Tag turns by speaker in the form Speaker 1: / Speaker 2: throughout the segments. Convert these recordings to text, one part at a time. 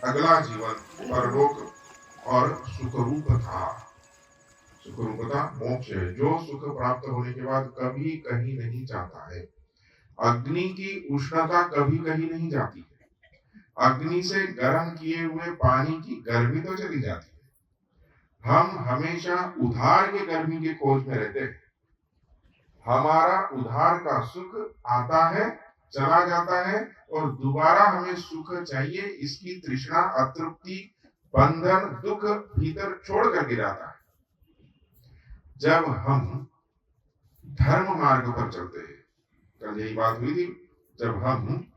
Speaker 1: अगला जीवन परलोक और सुखरूप था। सुखरूपता मोक्ष है, जो सुख प्राप्त होने के बाद कभी कहीं नहीं जाता है। अग्नि की उष्णता कभी कहीं नहीं जाती है। अग्नि से गर्म किए हुए पानी की गर्मी तो चली जाती है। हम हमेशा उधार के गर्मी की खोज में रहते हैं। हमारा उधार का सुख आता है, चला जाता है, और दोबारा हमें सुख चाहिए, इसकी तृष्णा, अतृप्ति, बंधन, दुख भीतर छोड़ करके जाता है। जब हम धर्म मार्ग पर चलते हैं, कल यही बात हुई थी, जब हम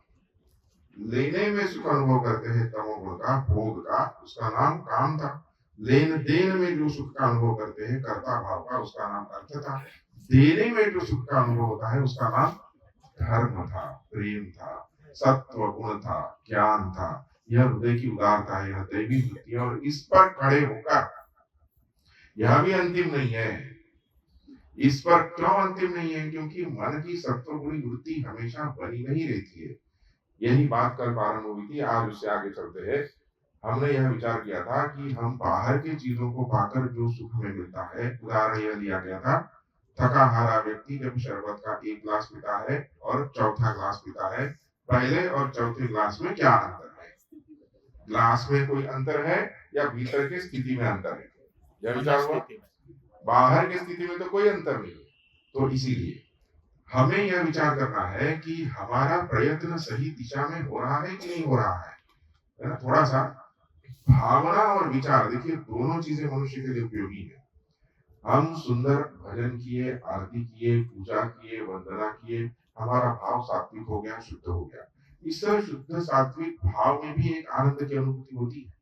Speaker 1: लेने में सुख अनुभव करते हैं तमोगुण का, भोग का, उसका नाम काम था। लेन देन में जो सुख का अनुभव करते हैं कर्ता भाव का, उसका नाम अर्थ था। देने में जो सुख का अनुभव होता है उसका नाम धर्म था, प्रेम था, सत्व गुण था, ज्ञान था। यह हृदय की उदारता है, यह दैवी वृत्ति है। और इस पर खड़े होकर, यह भी अंतिम नहीं है। इस पर क्यों अंतिम नहीं है? क्योंकि मन की सत्वगुणी वृत्ति हमेशा बनी नहीं रहती है। यही बात कल प्रारंभ हुई थी, आज उससे आगे चलते हैं। हमने यह विचार किया था कि हम बाहर की चीजों को पाकर जो सुख हमें मिलता है, उदाहरण यह लिया गया था, थका हारा व्यक्ति जब शरबत का एक ग्लास पीता है और चौथा ग्लास पीता है, पहले और चौथे ग्लास में क्या अंतर है? ग्लास में कोई अंतर है या भीतर की स्थिति में अंतर है? यह विचार हुआ। बाहर की स्थिति में तो कोई अंतर नहीं है। तो इसीलिए हमें यह विचार करना है कि हमारा प्रयत्न सही दिशा में हो रहा है कि नहीं हो रहा है ना? थोड़ा सा भावना और विचार, देखिए दोनों चीजें मनुष्य के लिए उपयोगी है। हम सुंदर भजन किए, आरती किए, पूजा किए, वंदना किए, हमारा भाव सात्विक हो गया, शुद्ध हो गया। इस शुद्ध सात्विक भाव में भी एक आनंद की अनुभूति होती है।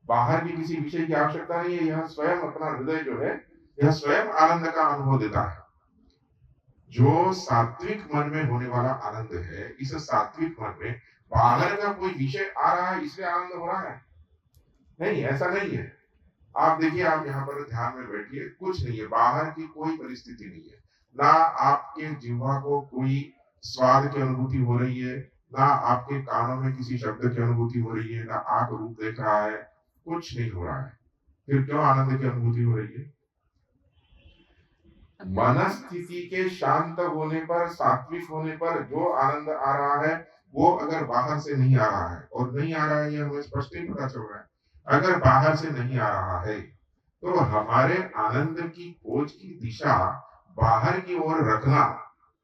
Speaker 1: बाहर की किसी विषय की आवश्यकता नहीं है। यह स्वयं अपना हृदय जो है, यह स्वयं आनंद का अनुभव देता है। जो सात्विक मन में होने वाला आनंद है, इस सात्विक मन में बाहर का कोई विषय आ रहा है इसलिए आनंद हो रहा है? नहीं, ऐसा नहीं है। आप देखिए, आप यहाँ पर ध्यान में बैठिए, कुछ नहीं है, बाहर की कोई परिस्थिति नहीं है। ना आपके जिह्वा को कोई स्वाद की अनुभूति हो रही है, ना आपके कानों में किसी शब्द की अनुभूति हो रही है, ना आंख रूप देख रहा है, कुछ नहीं हो रहा है। फिर क्यों आनंद की अनुभूति हो रही है? मनस्थिति के शांत होने पर, सात्विक होने पर जो आनंद आ रहा है, वो अगर बाहर से नहीं आ रहा है, और नहीं आ रहा है, ये हमें स्पष्ट ही पता चल रहा है। अगर बाहर से नहीं आ रहा है तो हमारे आनंद की खोज की दिशा बाहर की ओर रखना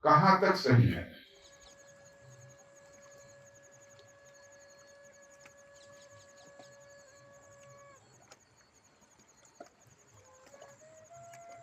Speaker 1: कहां तक सही है?